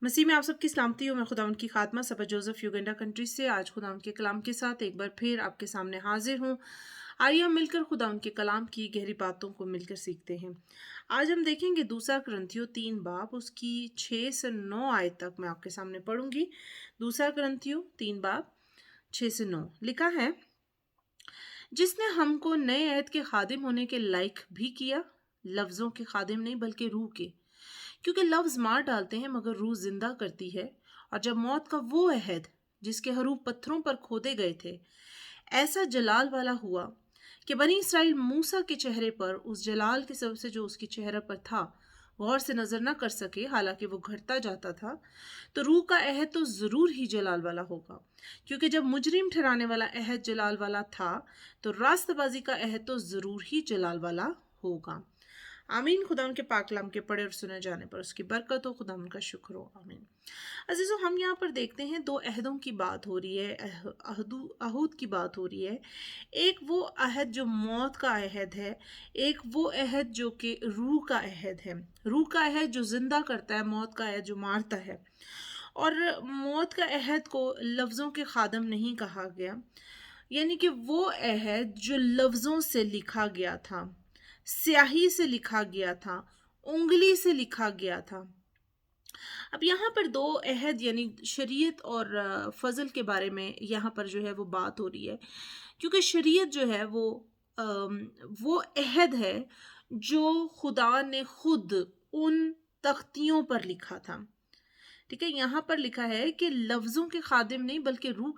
मसीह में आप सबकी सलामती हो। मैं खुदा उनकी खात्मा सबा जोसेफ युगंडा कंट्री से आज खुदा उनके कलाम के साथ एक बार फिर आपके सामने हाजिर हूँ। आइए हम मिलकर खुदा उनके कलाम की गहरी बातों को मिलकर सीखते हैं। आज हम देखेंगे दूसरा ग्रंथियों 3 बाब उसकी 6 से 9 आयत तक मैं आपके सामने पढ़ूंगी। दूसरा ग्रंथियों 3 बाब 6 से 9 लिखा है, जिसने हमको नए अहद के खादिम होने के लायक भी किया, लफ्ज़ों के खादिम नहीं बल्कि रूह के, क्योंकि लफ्ज़ मार डालते हैं मगर रूह जिंदा करती है। और जब मौत का वो अहद जिसके हरूफ पत्थरों पर खोदे गए थे ऐसा जलाल वाला हुआ कि बनी इसराइल मूसा के चेहरे पर उस जलाल के सबब से जो उसके चेहरे पर था गौर से नजर न कर सके, हालांकि वो घटता जाता था, तो रूह का अहद तो जरूर ही जलाल वाला होगा, क्योंकि जब मुजरिम ठहराने वाला अहद जलाल वाला था तो रास्तबाजी का अहद तो जरूर ही जलाल वाला होगा। आमीन। खुदा उनके पाक कलाम के पढ़े और सुने जाने पर उसकी बरकत हो, खुदा उनका शुक्र हो। आमीन। अजीजों, हम यहाँ पर देखते हैं दो अहदों की बात हो रही है, अहूद की बात हो रही है। एक वो अहद जो मौत का अहद है, एक वो अहद जो कि रूह का अहद है। रूह का अहद जो जिंदा करता है, मौत का अहद जो मारता है। और मौत का अहद को लफ्ज़ों के खादम नहीं कहा गया, यानी कि वो अहद जो लफ्ज़ों से लिखा गया था, स्याही से लिखा गया था, उंगली से लिखा गया था। अब यहाँ पर दो अहद यानी शरीयत और फजल के बारे में यहाँ पर जो है वो बात हो रही है, क्योंकि शरीयत जो है वो अहद है जो खुदा ने खुद उन तख्तियों पर लिखा था। ठीक है, यहाँ पर लिखा है कि लफ्ज़ों के खादिम नहीं बल्कि रूह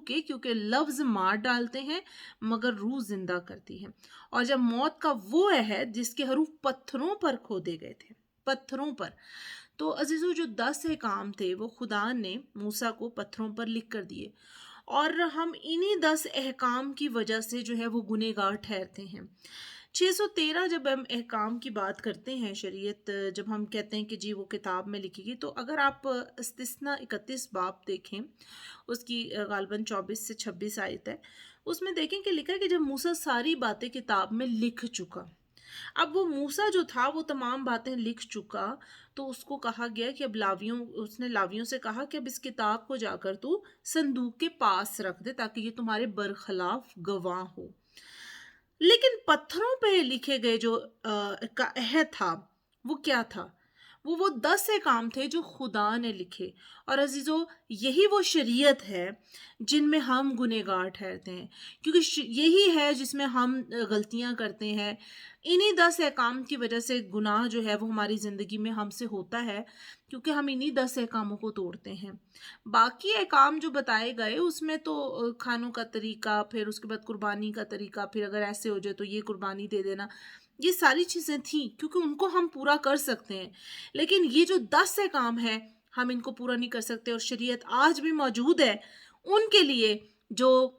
के, क्योंकि लफ्ज़ मार डालते हैं मगर रूह जिंदा करती है। और जब मौत का वो है जिसके हरूफ पत्थरों पर खोदे गए थे, पत्थरों पर, तो अजीजों जो 10 काम थे वो खुदा ने मूसा को पत्थरों पर लिख कर दिए, और हम इन्हीं 10 अहकाम की वजह से जो है वो गुनहगार ठहरते हैं। 613 जब हम अहकाम की बात करते हैं, शरीयत जब हम कहते हैं कि जी वो किताब में लिखी, तो अगर आप इस्तिस्ना 31 बाब देखें, उसकी गालबन 24 से 26 आयत है, उसमें देखें कि लिखा है कि जब मूसा सारी बातें किताब में लिख चुका, अब वो मूसा जो था वो तमाम बातें लिख चुका, तो उसको कहा गया कि अब उसने लावियों से कहा कि अब इस किताब को जाकर तू संदूक के पास रख दे ताकि ये तुम्हारे बरखिलाफ गवाह हो। लेकिन पत्थरों पे लिखे गए जो का अहद था वो क्या था? वो 10 से काम थे जो खुदा ने लिखे। और अजीजों, यही वो शरीयत है जिनमें हम गुनहगार ठहरते हैं, क्योंकि यही है जिसमें हम गलतियां करते हैं। इन्हीं 10 अहकाम की वजह से गुनाह जो है वो हमारी ज़िंदगी में हमसे होता है, क्योंकि हम इन्हीं 10 अहकामों को तोड़ते हैं। बाकी अहकाम जो बताए गए उसमें तो खानों का तरीका, फिर उसके बाद कुर्बानी का तरीका, फिर अगर ऐसे हो जाए तो ये कुर्बानी दे देना, ये सारी चीज़ें थी क्योंकि उनको हम पूरा कर सकते हैं। लेकिन ये जो 10 काम है हम इनको पूरा नहीं कर सकते, और शरीयत आज भी मौजूद है उनके लिए जो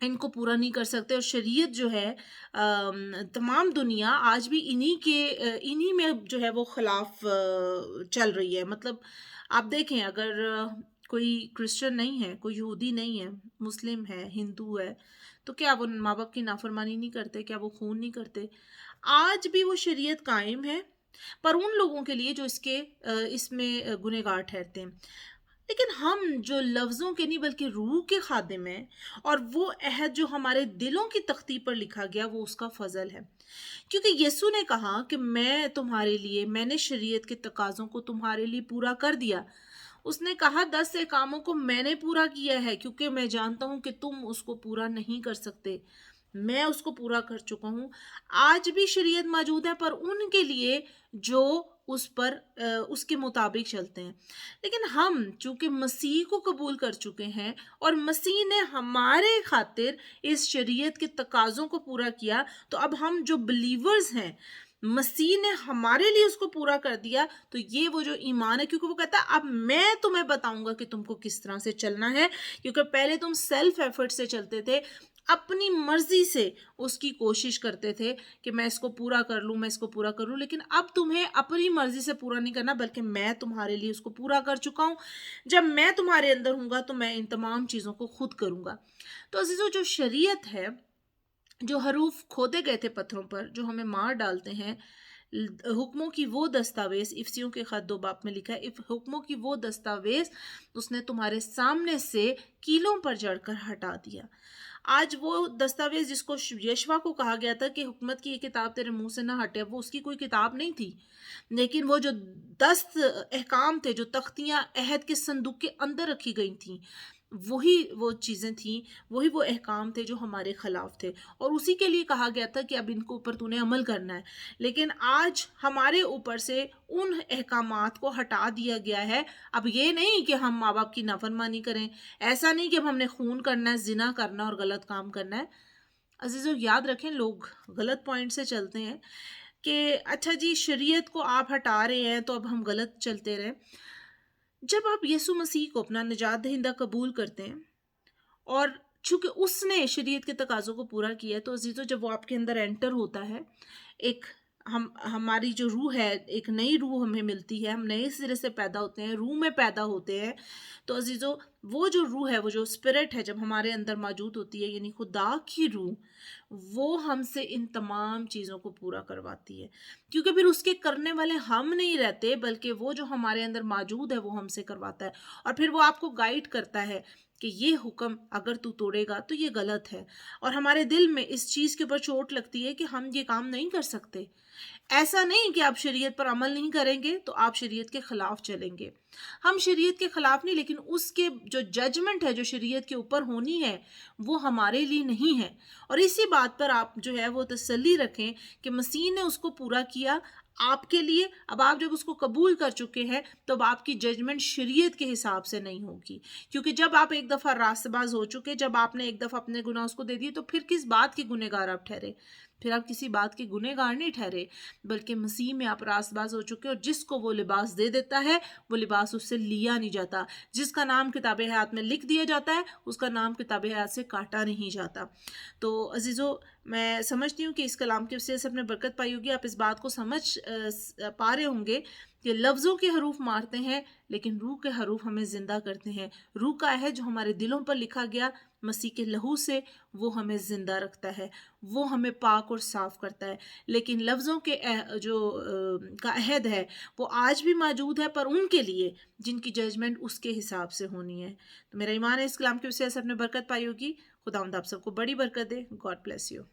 इनको पूरा नहीं कर सकते। और शरीयत जो है तमाम दुनिया आज भी इन्हीं में जो है वो खिलाफ चल रही है। मतलब आप देखें, अगर कोई क्रिश्चियन नहीं है, कोई यहूदी नहीं है, मुस्लिम है, हिंदू है, तो क्या वो माँ बाप की नाफरमानी नहीं करते? क्या वो खून नहीं करते? आज भी वो शरीयत कायम है, पर उन लोगों के लिए जो इसमें गुनहगार ठहरते हैं। लेकिन हम जो लफ्ज़ों के नहीं बल्कि रूह के खादिम हैं, और वो अहद जो हमारे दिलों की तख्ती पर लिखा गया वो उसका फजल है, क्योंकि यीशु ने कहा कि मैंने शरीयत के तकाज़ों को तुम्हारे लिए पूरा कर दिया। उसने कहा 10 से कामों को मैंने पूरा किया है, क्योंकि मैं जानता हूं कि तुम उसको पूरा नहीं कर सकते, मैं उसको पूरा कर चुका हूं। आज भी शरीयत मौजूद है, पर उनके लिए जो उसके मुताबिक चलते हैं। लेकिन हम चूंकि मसीह को कबूल कर चुके हैं और मसीह ने हमारे खातिर इस शरीयत के तकाज़ों को पूरा किया, तो अब हम जो बिलीवर्स हैं, मसीह ने हमारे लिए उसको पूरा कर दिया, तो ये वो जो ईमान है, क्योंकि वो कहता है अब मैं तुम्हें बताऊंगा कि तुमको किस तरह से चलना है। क्योंकि पहले तुम सेल्फ एफर्ट से चलते थे, अपनी मर्जी से उसकी कोशिश करते थे कि मैं इसको पूरा कर लूँ, मैं इसको पूरा कर लूँ, लेकिन अब तुम्हें अपनी मर्जी से पूरा नहीं करना, बल्कि मैं तुम्हारे लिए उसको पूरा कर चुका हूँ। जब मैं तुम्हारे अंदर हूँगा तो मैं इन तमाम चीज़ों को खुद करूँगा। तो अजीजों, जो शरीयत है, जो हरूफ खोदे गए थे पत्थरों पर, जो हमें मार डालते हैं, हुक्मों की वो दस्तावेज़, इफसियों के ख़त 2 बाब में लिखा है, इफ हुक्मों की वो दस्तावेज़ उसने तुम्हारे सामने से कीलों पर चढ़कर हटा दिया। आज वो दस्तावेज़ जिसको यशवा को कहा गया था कि हुकूमत की ये किताब तेरे मुँह से ना हटे, वो उसकी कोई किताब नहीं थी। लेकिन वो जो 10 अहकाम थे, जो तख्तियाँ अहद के संदूक के अंदर रखी गई थीं, वही वो चीज़ें थीं, वही वो अहकाम थे जो हमारे ख़िलाफ़ थे, और उसी के लिए कहा गया था कि अब इनको ऊपर तूने अमल करना है। लेकिन आज हमारे ऊपर से उन अहकामात को हटा दिया गया है। अब ये नहीं कि हम माँ-बाप की नाफ़रमानी करें, ऐसा नहीं कि अब हमने खून करना है, ज़िना करना है और गलत काम करना है। अज़ीज़ों, याद रखें, लोग गलत पॉइंट से चलते हैं कि अच्छा जी, शरीयत को आप हटा रहे हैं तो अब हम गलत चलते रहें। जब आप यीशु मसीह को अपना निजात दहिंदा कबूल करते हैं और चूँकि उसने शरीयत के तकाज़ों को पूरा किया है, तो अज़ीज़ों, जब वो आपके अंदर एंटर होता है, एक हमारी जो रूह है, एक नई रूह हमें मिलती है, हम नए सिरे से पैदा होते हैं, रूह में पैदा होते हैं। तो अज़ीज़ों, वो जो रूह है, वो जो स्पिरिट है जब हमारे अंदर मौजूद होती है, यानी खुदा की रूह, वो हमसे इन तमाम चीज़ों को पूरा करवाती है। क्योंकि फिर उसके करने वाले हम नहीं रहते, बल्कि वो जो हमारे अंदर मौजूद है, वो हमसे करवाता है। और फिर वो आपको गाइड करता है कि ये हुक्म अगर तू तोड़ेगा तो ये गलत है, और हमारे दिल में इस चीज़ के ऊपर चोट लगती है कि हम ये काम नहीं कर सकते। ऐसा नहीं कि आप शरीयत पर अमल नहीं करेंगे तो आप शरीयत के खिलाफ चलेंगे। हम शरीयत के खिलाफ नहीं, लेकिन उसके जो जजमेंट है जो शरीयत के ऊपर होनी है, वो हमारे लिए नहीं है। और इसी बात पर आप जो है वो तसल्ली रखें कि मसीह ने उसको पूरा किया आपके लिए। अब आप जब उसको कबूल कर चुके हैं, तो अब आपकी जजमेंट शरीयत के हिसाब से नहीं होगी, क्योंकि जब आप एक दफ़ा रास्तबाज हो चुके, जब आपने एक दफ़ा अपने गुनाह उसको दे दिए, तो फिर किस बात के गुनहगार आप ठहरे? फिर आप किसी बात के गुनहगार नहीं ठहरे, बल्कि मसीह में आप रास्तबाज हो चुके, और जिसको वो लिबास दे देता है, वो लिबास उससे लिया नहीं जाता। जिसका नाम किताब हयात में लिख दिया जाता है, उसका नाम किताब हयात से काटा नहीं जाता। तो अजीज़ों, मैं समझती हूँ कि इस कलाम की वजह से अपने बरकत पाई होगी। आप इस बात को समझ पा रहे होंगे कि लफ्ज़ों के हरूफ मारते हैं, लेकिन रूह के हरूफ हमें ज़िंदा करते हैं। रूह का है जो हमारे दिलों पर लिखा गया मसीह के लहू से, वो हमें ज़िंदा रखता है, वो हमें पाक और साफ़ करता है। लेकिन लफ्ज़ों के का अहद है, वो आज भी मौजूद है, पर उनके लिए जिनकी जजमेंट उसके हिसाब से होनी है। तो मेरा ईमान है इस कलाम की वजह से अपने बरकत पाई होगी। खुदावंद आप सबको बड़ी बरकत दे। God bless you.